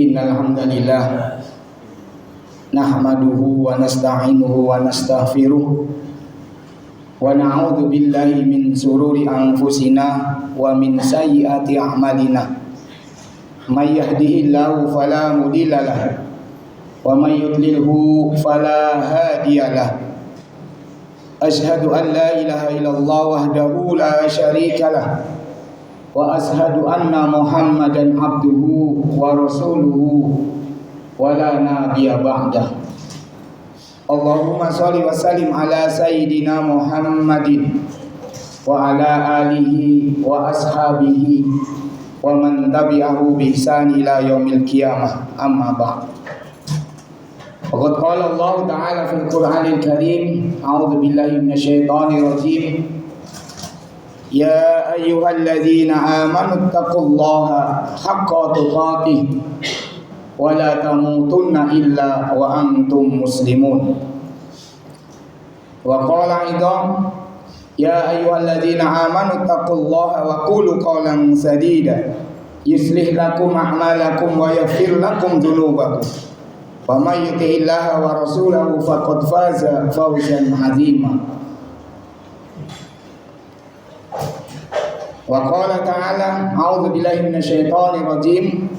Innal hamdalillah nahmaduhu wa nasta'inuhu wa nastaghfiruh wa na'udzu billahi min sururi anfusina wa min sayyiati a'malina. May yahdihillahu fala mudilla lahu wa may yudlilhu fala hadiyalah. Asyhadu an la ilaha illallah wahdahu la syarika lah wa ashhadu anna Muhammadan abduhu wa rasuluhu wa la nabiyya ba'dah. Allahumma shalli wa sallim ala sayyidina Muhammadin wa ala alihi wa ashabihi wa man tabi'ahu bi ihsan ila yaumil qiyamah. Amma ba'd. Faqad qala Allah ta'ala fil Qur'anil Karim, a'udzu billahi minasyaitonir rajim. Ya ayyuhalladzina amanu taqullaha haqqa tuqatih wa la tamutunna illa wa antum muslimun. Wa qala aidan ya ayyuhalladzina amanu taqullaha wa qulu qawlan sadida yuslih lakum a'malakum wa yaghfir lakum dzunubakum wa may yuti'illaha wa rasulahu faqad faza fawzan 'azima. Wa qala ta'ala a'udzu billahi minasyaitonir rajim.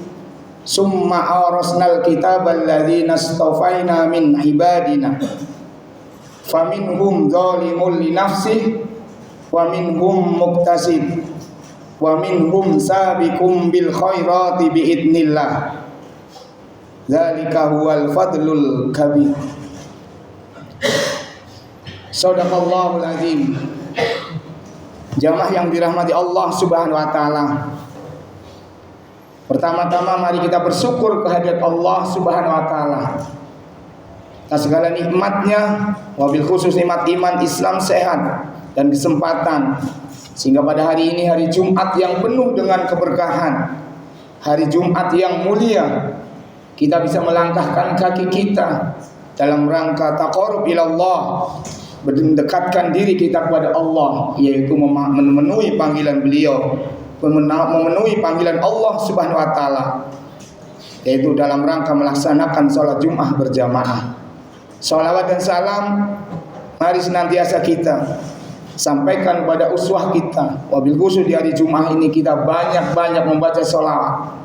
Summa awrasnal kitabal ladzina istafaina min ibadina faminhum zalimun li nafsihi wa minhum muqtasid wa minhum sabiqum bil khairati bi idznillah. Dzalika huwal fadlul kabir. Shadaqallahul azim. Jamaah yang dirahmati Allah Subhanahu wa taala. Pertama-tama mari kita bersyukur kehadirat Allah Subhanahu wa taala atas segala nikmatnya, wabil khusus nikmat iman, Islam, sehat dan kesempatan, sehingga pada hari ini hari Jumat yang penuh dengan keberkahan, hari Jumat yang mulia, kita bisa melangkahkan kaki kita dalam rangka taqarrub ilallah, mendekatkan diri kita kepada Allah, yaitu memenuhi panggilan beliau, memenuhi panggilan Allah Subhanahu wa taala, yaitu dalam rangka melaksanakan sholat Jumat berjamaah. Sholawat dan salam mari senantiasa kita sampaikan kepada uswah kita. Wabil khusus di hari Jumat ini kita banyak-banyak membaca sholawat.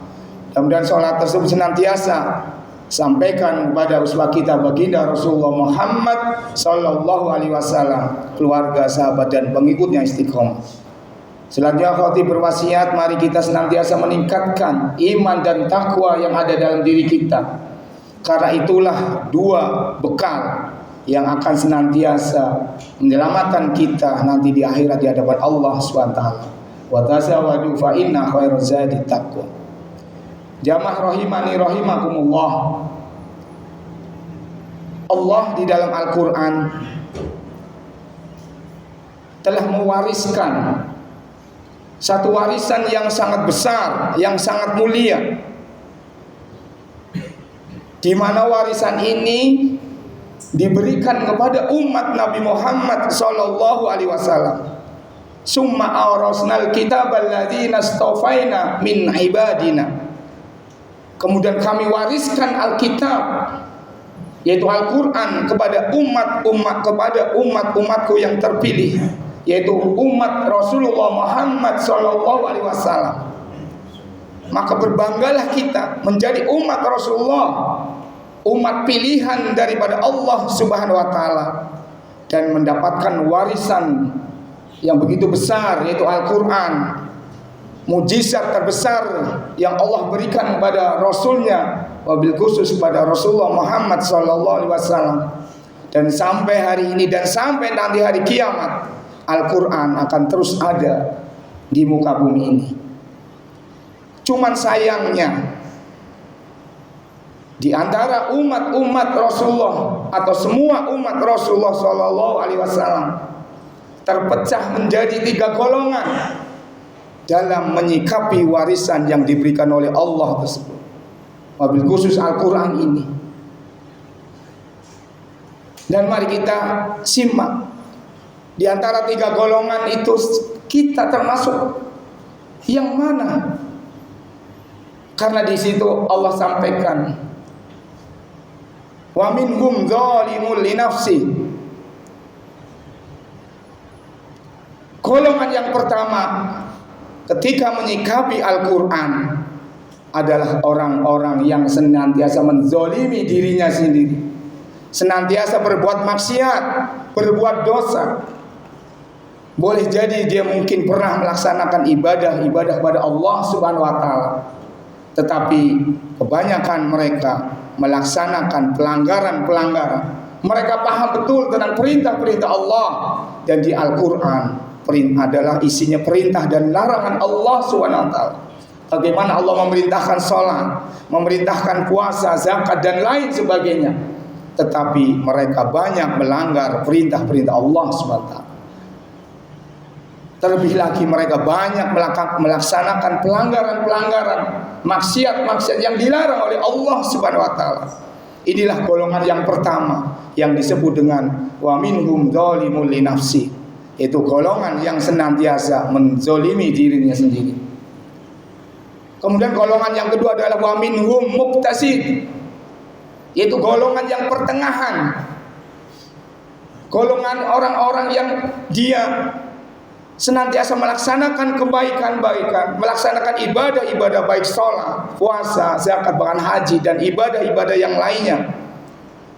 Mudah-mudahan sholat tersebut senantiasa sampaikan kepada uswah kita baginda Rasulullah Muhammad sallallahu alaihi wasallam, keluarga, sahabat dan pengikutnya istiqomah. Selanjutnya khatib berwasiat, mari kita senantiasa meningkatkan iman dan takwa yang ada dalam diri kita. Karena itulah dua bekal yang akan senantiasa menyelamatkan kita nanti di akhirat di hadapan Allah SWT. Wa tazawwadu fa inna khairaz zadi taqwa. Jamaah rahimani rahimakumullah. Allah di dalam Al-Quran telah mewariskan satu warisan yang sangat besar, yang sangat mulia, di mana warisan ini diberikan kepada umat Nabi Muhammad sallallahu alaihi wasallam. Summa awrasnal kitabal ladzina istafaina min ibadina. Kemudian kami wariskan Alkitab, yaitu Al-Quran, kepada umatku yang terpilih, yaitu umat Rasulullah Muhammad sallallahu alaihi wasallam. Maka berbanggalah kita menjadi umat Rasulullah, umat pilihan daripada Allah Subhanahu wa taala, dan mendapatkan warisan yang begitu besar, yaitu Al-Quran, mujizat terbesar yang Allah berikan kepada Rasulnya, wabil khusus kepada Rasulullah Muhammad sallallahu alaihi wasallam. Dan sampai hari ini dan sampai nanti hari kiamat, Al-Quran akan terus ada di muka bumi ini. Cuman sayangnya, di antara umat-umat Rasulullah atau semua umat Rasulullah sallallahu alaihi wasallam terpecah menjadi 3 golongan dalam menyikapi warisan yang diberikan oleh Allah tersebut, wabil khusus Al-Quran ini. Dan mari kita simak, di antara 3 golongan itu kita termasuk yang mana? Karena di situ Allah sampaikan, wa minhum zalimun li nafsi. Golongan yang pertama ketika menyikapi Al-Quran adalah orang-orang yang senantiasa menzolimi dirinya sendiri, senantiasa berbuat maksiat, berbuat dosa. Boleh jadi dia mungkin pernah melaksanakan ibadah pada Allah Subhanahu wa taala, tetapi kebanyakan mereka melaksanakan pelanggaran-pelanggaran. Mereka paham betul tentang perintah-perintah Allah, dan di Al-Quran adalah isinya perintah dan larangan Allah Subhanahu wa taala. Bagaimana Allah memerintahkan sholat, memerintahkan puasa, zakat dan lain sebagainya, tetapi mereka banyak melanggar perintah-perintah Allah Subhanahu wa taala. Terlebih lagi mereka banyak melaksanakan pelanggaran-pelanggaran, maksiat-maksiat yang dilarang oleh Allah Subhanahu wa taala. Inilah golongan yang pertama yang disebut dengan wa minhum dzalimun li nafsi. Itu golongan yang senantiasa menzolimi dirinya sendiri. Kemudian golongan yang kedua adalah wa minhum muqtasid, yaitu golongan yang pertengahan. Golongan orang-orang yang dia senantiasa melaksanakan kebaikan-baikan, melaksanakan ibadah-ibadah baik sholat, puasa, zakat, bahkan haji dan ibadah-ibadah yang lainnya.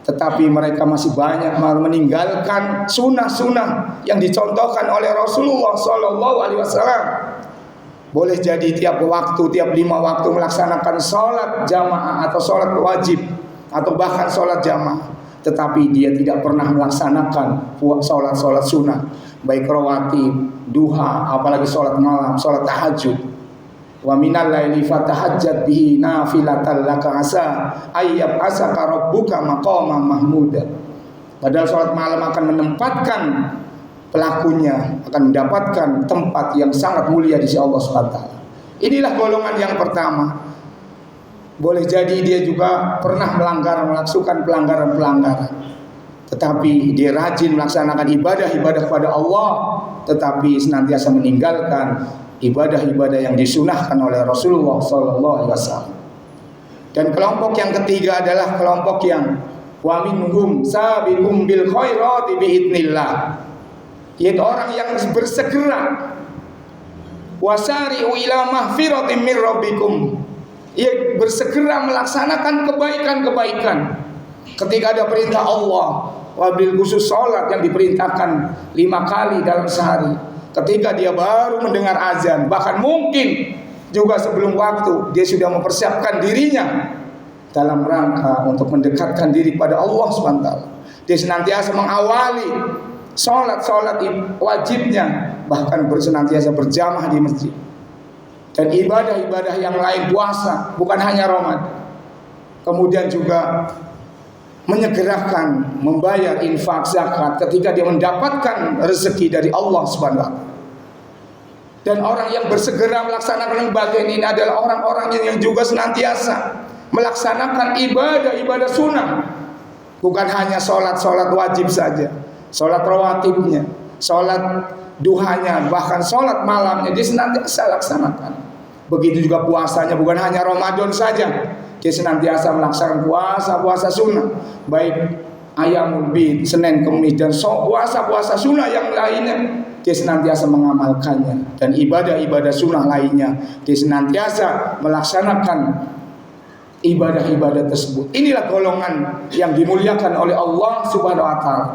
Tetapi mereka masih banyak meninggalkan sunnah-sunnah yang dicontohkan oleh Rasulullah SAW. Boleh jadi tiap waktu, tiap 5 waktu melaksanakan sholat jamaah atau sholat wajib, atau bahkan sholat jamaah, tetapi dia tidak pernah melaksanakan sholat-sholat sunnah, baik rawatib, duha, apalagi sholat malam, sholat tahajud. Wa minal laili fatahajjat bihi nafilatan laka asa ayyab asaka rabbuka maqaman mahmuda. Padahal sholat malam akan menempatkan pelakunya, akan mendapatkan tempat yang sangat mulia di sisi Allah SWT. Inilah golongan yang pertama. Boleh jadi dia juga pernah melakukan pelanggaran-pelanggaran, tetapi dia rajin melaksanakan ibadah-ibadah pada Allah, tetapi senantiasa meninggalkan ibadah-ibadah yang disunahkan oleh Rasulullah SAW. Dan kelompok yang ketiga adalah kelompok yang wa minhum sabiqum bil khairati biidznillah, yaitu orang yang bersegera wasari'u ila mahfiratin min rabbikum, ia bersegera melaksanakan kebaikan-kebaikan. Ketika ada perintah Allah, wabil khusus sholat yang diperintahkan 5 kali dalam sehari, ketika dia baru mendengar azan, bahkan mungkin juga sebelum waktu, dia sudah mempersiapkan dirinya dalam rangka untuk mendekatkan diri pada Allah SWT. Dia senantiasa mengawali sholat-sholat wajibnya, bahkan senantiasa berjamaah di masjid. Dan ibadah-ibadah yang lain, puasa, bukan hanya Ramadan. Kemudian juga menyegerakan membayar infak zakat ketika dia mendapatkan rezeki dari Allah Subhanahu wa taala. Dan orang yang bersegera melaksanakan bagian ini adalah orang-orang yang juga senantiasa melaksanakan ibadah-ibadah sunnah, bukan hanya sholat-sholat wajib saja, sholat rawatibnya, sholat duhanya, bahkan sholat malamnya dia senantiasa laksanakan. Begitu juga puasanya, bukan hanya Ramadan saja, dia senantiasa melaksanakan puasa sunnah, baik ayamul bid, Senin, Kamis, dan puasa sunnah yang lainnya, dia senantiasa mengamalkannya. Dan ibadah-ibadah sunnah lainnya, dia senantiasa melaksanakan ibadah-ibadah tersebut. Inilah golongan yang dimuliakan oleh Allah Subhanahu wa taala,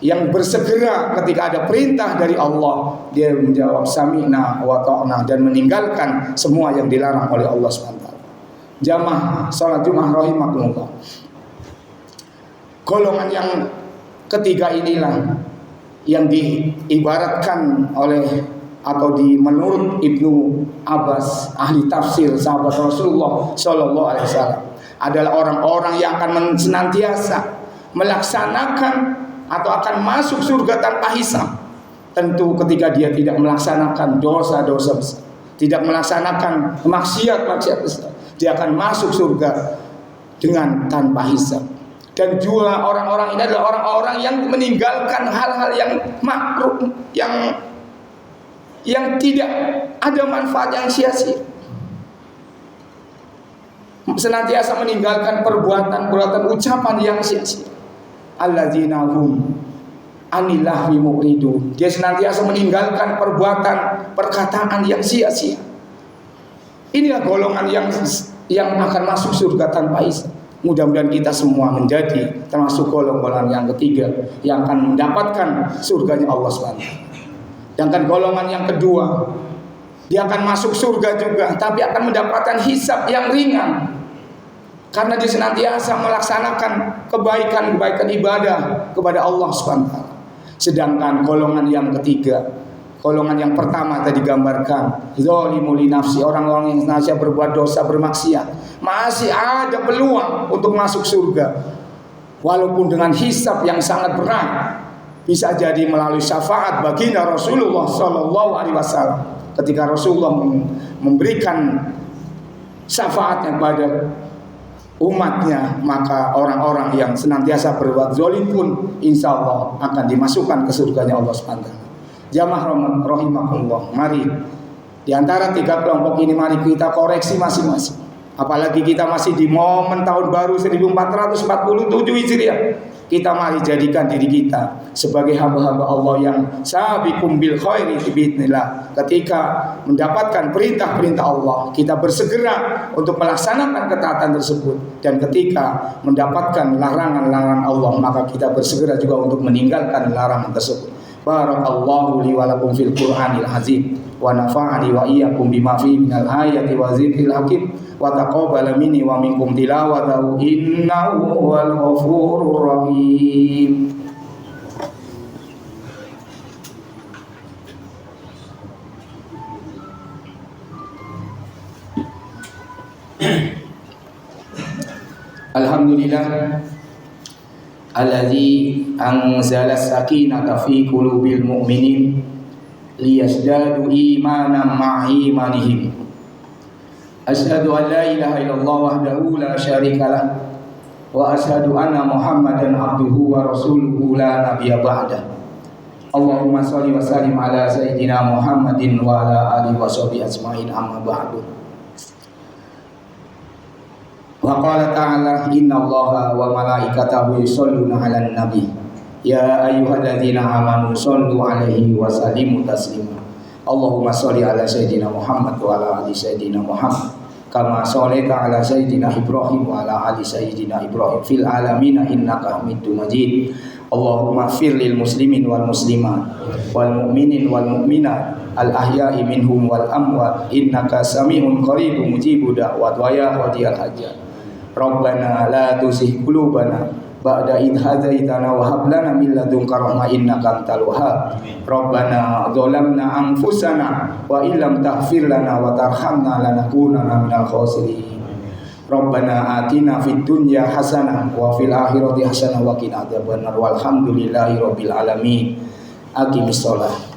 yang bersegera ketika ada perintah dari Allah, dia menjawab sami'na wa ta'na dan meninggalkan semua yang dilarang oleh Allah SWT. Jamaah salat Jumat rahimakumullah. Golongan yang ketiga inilah yang diibaratkan oleh atau menurut Ibnu Abbas, ahli tafsir sahabat Rasulullah sallallahu alaihi wasallam, adalah orang-orang yang akan senantiasa melaksanakan atau akan masuk surga tanpa hisab. Tentu ketika dia tidak melaksanakan dosa-dosa besar, tidak melaksanakan maksiat-maksiat besar, dia akan masuk surga dengan tanpa hisab. Dan juga orang-orang ini adalah orang-orang yang meninggalkan hal-hal yang makruh, yang tidak ada manfaat, yang sia-sia. senantiasa meninggalkan perbuatan ucapan yang sia-sia. Alladzina hum anil lahwi mu'ridun. Dia senantiasa meninggalkan perkataan yang sia-sia. Inilah golongan yang akan masuk surga tanpa hisab. Mudah-mudahan kita semua menjadi termasuk golongan yang ketiga yang akan mendapatkan surganya Allah SWT. Sedangkan golongan yang kedua, dia akan masuk surga juga, tapi akan mendapatkan hisab yang ringan, karena dia senantiasa melaksanakan kebaikan ibadah kepada Allah SWT. Sedangkan golongan yang ketiga, golongan yang pertama tadi digambarkan, zalimu li nafsi, orang-orang yang senantiasa berbuat dosa, bermaksiat, masih ada peluang untuk masuk surga, walaupun dengan hisab yang sangat berat. Bisa jadi melalui syafaat baginda Rasulullah Sallallahu Alaihi Wasallam. Ketika Rasulullah memberikan syafaatnya kepada umatnya, maka orang-orang yang senantiasa berbuat zalim pun insya Allah akan dimasukkan ke surganya Allah SWT. Jamaah rahimakumullah, mari di antara tiga kelompok ini mari kita koreksi masing-masing. Apalagi kita masih di momen tahun baru 1447 Hijriah. Kita mari jadikan diri kita sebagai hamba-hamba Allah yang sabiqum bil khairi biidznillah. Ketika mendapatkan perintah-perintah Allah, kita bersegera untuk melaksanakan ketaatan tersebut, dan ketika mendapatkan larangan-larangan Allah, maka kita bersegera juga untuk meninggalkan larangan tersebut. Barakallahu li wa lakum fil Qur'anil azim wa nafa'ani wa iyyakum bima fihi minal ayati wa zikril hakim wa taqabbala minni wa minkum tilawatahu innahu huwal ghafurur rahim. Alhamdulillah alladzi anzala sakinata fi qulubil mu'minin liyazdadu imanan ma'a imanihim. Asyhadu an la ilaha illallah wahdahu la syarikalah wa asyhadu anna Muhammadan abduhu wa rasuluhu la nabiyya ba'dah. Allahumma shalli wa sallim ala sayyidina Muhammadin wa ala alihi wa sahbihi ajmain, amma ba'du. Wa qala ta'ala innallaha wa malaikatahu yusholluna 'alan nabi ya ayyuhalladzina amanu shollu 'alaihi wa sallimu taslima. Allahumma sholli ala sayyidina Muhammad wa ala ali sayyidina Muhammad kama shallaita ala sayyidina Ibrahim wa ala ali sayyidina Ibrahim fil alamin innaka Hamidum Majid. Allahumma fir lil muslimin wal muslimat wal mu'minin wal mu'minat al ahya'i minhum wal amwat innaka sami'un qaribun mujibud da'wat wa ya qadiyal hajat. Rabbana la tuzigh qulubana ba'da idh hadaitana wa hab lana min ladunka rahmah innaka antal wahhab. Rabbana dzalamna anfusana wa illam taghfir lana wa tarhamna lanakunanna minal khasirin. Rabbana atina fid dunya hasanah wa fil akhirati hasanah wa qina adzabannar. Walhamdulillahi rabbil alamin. Aqimis shalah.